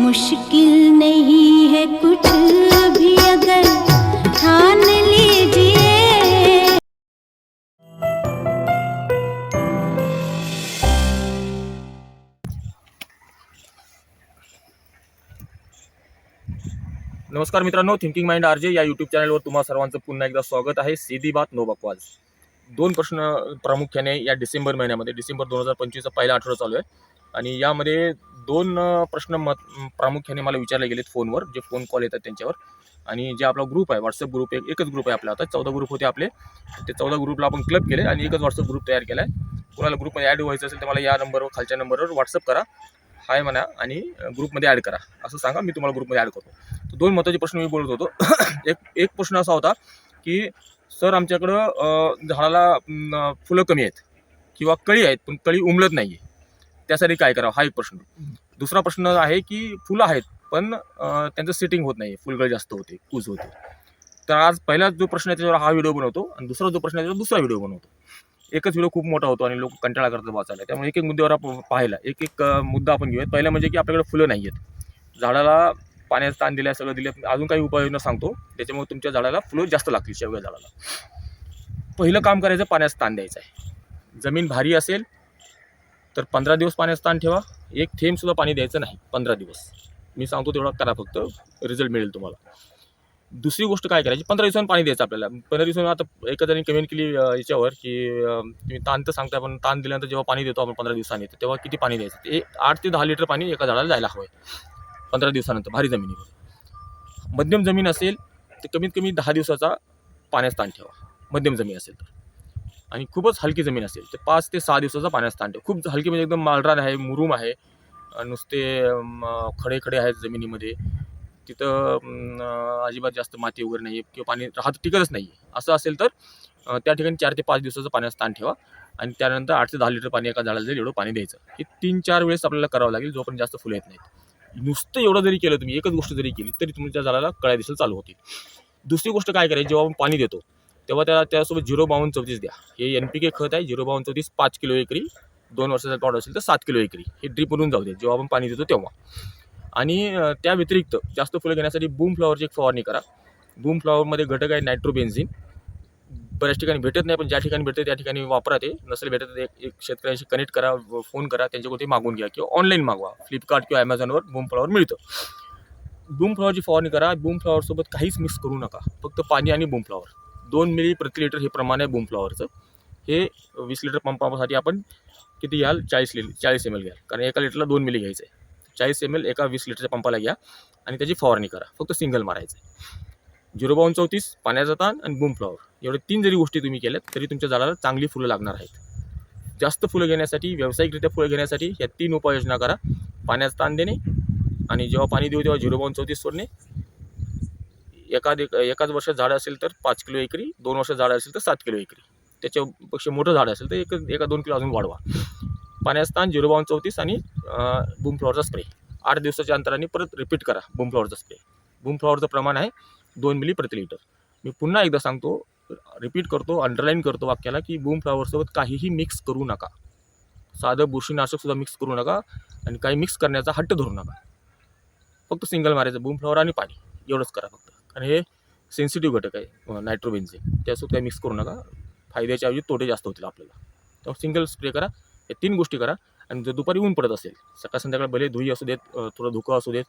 मुश्किल नहीं है कुछ भी अगर ठान लीजिए। नमस्कार मित्रांनो, थिंकिंग माइंड आरजे या यूट्यूब चॅनलवर तुम्हा सर्वांचं पुन्हा एकदा स्वागत आहे. सीधी बात नो बकवास. दोन प्रश्न प्रामुख्याने या डिसेंबर महिन्यामध्ये, डिसेंबर 2025चा पहिला आठवडा चालू आहे आणि यामध्ये दोन प्रश्न प्रामुख्याने मला विचारले गेलेत फोनवर, जे फोन कॉल येतात त्यांच्यावर. आणि जे आपला ग्रुप आहे, व्हॉट्सअप ग्रुप, एकच ग्रुप आहे आपला. आता 14 ग्रुप होते आपले, ते 14 ग्रुपला आपण क्लब केले आणि एकच व्हॉट्सअप ग्रुप तयार केला आहे. कोणाला ग्रुपमध्ये ॲड व्हायचं असेल तर मला या नंबरवर, खालच्या नंबरवर व्हॉट्सअप करा, हाय म्हणा आणि ग्रुपमध्ये ॲड करा, असं सांगा, मी तुम्हाला ग्रुपमध्ये ॲड करतो. तर दोन महत्त्वाचे प्रश्न मी बोलत होतो. एक प्रश्न असा होता की सर, आमच्याकडं झाडाला फुलं कमी आहेत किंवा कळी आहेत पण कळी उमलत नाही आहे, त्यासाठी काय करावं, हा एक प्रश्न. दुसरा प्रश्न आहे की फुलं आहेत पण त्यांचं सेटिंग होत नाही, फुलगळ जास्त होते, कूज होते. तर आज पहिला जो प्रश्न आहे त्याच्यावर हा व्हिडिओ बनवतो आणि दुसरा जो प्रश्न आहे त्याच्यावर दुसरा व्हिडिओ बनवतो. एकच व्हिडिओ खूप मोठा होतो आणि लोक कंटाळा करतात वाचायला, त्यामुळे एक एक मुद्द्यावर आपण पाहायला एक मुद्दा आपण घेऊयात. पहिला म्हणजे की आपल्याकडे फुलं नाही आहेत, झाडाला पाण्याचं ताण दिलं, सगळं दिलं, अजून काही उपाययोजना सांगतो त्याच्यामुळे तुमच्या झाडाला फुलं जास्त लागतील. शेवग्या झाडाला पहिलं काम करायचं, पाण्याचं ताण द्यायचं आहे. जमीन भारी असेल तर 15 दिवस पाण्याचं ताण ठेवा, एक थेंबसुद्धा पाणी द्यायचं नाही 15 दिवस. मी सांगतो तेवढा करा, फक्त रिझल्ट मिळेल तुम्हाला. दुसरी गोष्ट काय करायची, 15 दिवसांनी पाणी द्यायचं आपल्याला. 15 दिवसांनी, आता एका जणांनी कमेंट केली याच्यावर की तुम्ही ताण तर सांगता पण ताण दिल्यानंतर जेव्हा पाणी देतो आपण 15 दिवसांनी, तर तेव्हा किती पाणी द्यायचं, ते 8 ते 10 लिटर पाणी एका झाडाला जायला हवं आहे 15 दिवसानंतर. भारी जमिनीमध्ये. मध्यम जमीन असेल तर कमीत कमी 10 दिवसाचा पाण्याचा ताण ठेवा, मध्यम जमीन असेल तर. आणि खूपच हलकी जमीन असेल तर 5 ते 6 दिवसाचा पाण्याचा ताण ठेवा. खूप हलकी म्हणजे एकदम मालरान आहे, मुरुम आहे, नुसते खडे खडे आहेत जमिनीमध्ये, तिथं अजिबात जास्त माती वगैरे नाही आहे किंवा पाणी टिकतच नाही आहे, असं असेल तर त्या ठिकाणी 4 ते 5 दिवसाचा पाण्याचा ताण ठेवा आणि त्यानंतर 8 ते 10 लिटर पाणी एका झाडाला जाईल एवढं पाणी द्यायचं. हे 3-4 वेळेस आपल्याला करावं लागेल, जोपर्यंत जास्त फुलं येत नाहीत. नुसतं एवढं जरी केलं तुम्ही, एकच गोष्ट जरी केली, तरी तुमच्या झाडाला कळ्या दिसायला चालू होतील. दुसरी गोष्ट काय करायची, जेव्हा आपण पाणी देतो तेव्हा त्यासोबत 05234 द्या. हे NPK खत आहे. 05234 5 किलो एकरी, 2 वर्षाचा प्लॉट असेल तर 7 किलो एकरी. हे ड्रीपमधून जाऊ द्या जेव्हा आपण पाणी देतो तेव्हा. आणि त्या व्यतिरिक्त जास्त फुलं घेण्यासाठी बूम फ्लॉवरची एक फवारणी करा. बूम फ्लॉवरमध्ये घटक आहे नायट्रोबेन्झिन. बऱ्याच ठिकाणी भेटत नाही, पण ज्या ठिकाणी भेटते त्या ठिकाणी वापरा. ते नसेल भेटत एक शेतकऱ्यांशी कनेक्ट करा, फोन करा, त्यांच्याकडे ते मागून घ्या किंवा ऑनलाईन मागवा. फ्लिपकार्ट किंवा ॲमेझॉनवर बूम फ्लॉवर मिळतं. बूम फ्लॉवरची फवारणी करा. बूम फ्लॉवरसोबत काहीच मिक्स करू नका, फक्त पाणी आणि बूम फ्लॉवर. 2 मिली प्रति लिटर हे प्रमाण आहे बूम फ्लॉवरचं. हे 20 लिटर पंपासाठी आपण किती घ्याल, 40 ml घ्याल, कारण एका लिटरला 2 मिली घ्यायचं आहे. 40 ml एका 20 लिटरच्या पंपाला घ्या आणि त्याची फवारणी करा. फक्त सिंगल मारायचं आहे. 05234 पाण्याचा ताण आणि बूम फ्लॉवर, एवढे 3 जरी गोष्टी तुम्ही केल्यात तरी तुमच्या झाडाला चांगली फुलं लागणार आहेत. जास्त फुलं घेण्यासाठी, व्यावसायिकरित्या फुलं घेण्यासाठी ह्या 3 उपाययोजना करा. पाण्याचा ताण देणे आणि जेव्हा पाणी देऊ तेव्हा 05234 सोडणे. एकाच वर्षात झाड असेल तर 5 किलो एकरी, 2 वर्षात झाड असेल तर 7 किलो एकरी. त्याच्यापेक्षा मोठं झाड असेल तर 1-2 किलो अजून वाढवा. पाण्याचा ताण 05234 आणि बूम फ्लॉवरचा स्प्रे 8 दिवसाच्या अंतराने परत रिपीट करा. बूम फ्लॉवरचा स्प्रे, बूम फ्लॉवरचं प्रमाण आहे 2 मिली प्रति लिटर. मी पुन्हा एकदा सांगतो, रिपीट करतो, अंडरलाईन करतो वाक्याला, की बूम फ्लॉवरसोबत काहीही मिक्स करू नका. साधं बुरशीनाशकसुद्धा मिक्स करू नका आणि काही मिक्स करण्याचा हट्ट धरू नका. फक्त सिंगल मारायचं, बूम फ्लॉवर आणि पाणी, एवढंच करा फक्त. कारण हे सेन्सिटिव्ह घटक आहे नायट्रोबेन्झिन, त्यासोबत काही मिक्स करू नका. फायद्याच्या ऐवजी तोटे जास्त होतील आपल्याला. तर सिंगल स्प्रे करा. या 3 गोष्टी करा. आणि जर दुपारी ऊन पडत असेल, सकाळ संध्याकाळ भले धुई असू देत, थोडं धुकं असू देत,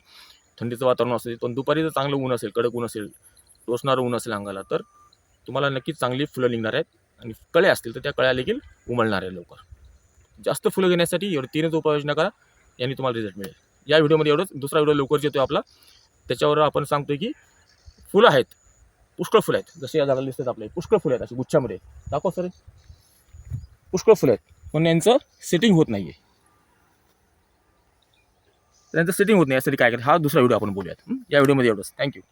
थंडीचं वातावरण असू देत, पण दुपारी जर चांगलं ऊन असेल, कडक ऊन असेल, टोचणारं ऊन असेल अंगाला, तर तुम्हाला नक्कीच चांगली फुलं निघणार आहेत. आणि कळ्या असतील तर त्या कळ्या देखील उमलणार आहे लवकर. जास्त फुलं घेण्यासाठी एवढं 3च उपाययोजना करा, यांनी तुम्हाला रिझल्ट मिळेल. या व्हिडिओमध्ये एवढंच. दुसरा व्हिडिओ लवकरच येतो आपला, त्याच्यावर आपण सांगतोय की फुलं आहेत, पुष्कळ फुलं आहेत, जसे या झाडाला दिसतात आपले पुष्कळ फुलं आहेत, अशी गुच्छामध्ये. दाखव सर, पुष्कळ फुलं आहेत पण यांचं सेटिंग होत नाही आहे. त्यांचं सेटिंग होत नाही, यासाठी काय करायचं, हा दुसरा व्हिडिओ आपण बोलूयात. या व्हिडिओमध्ये एवढंच. थँक्यू.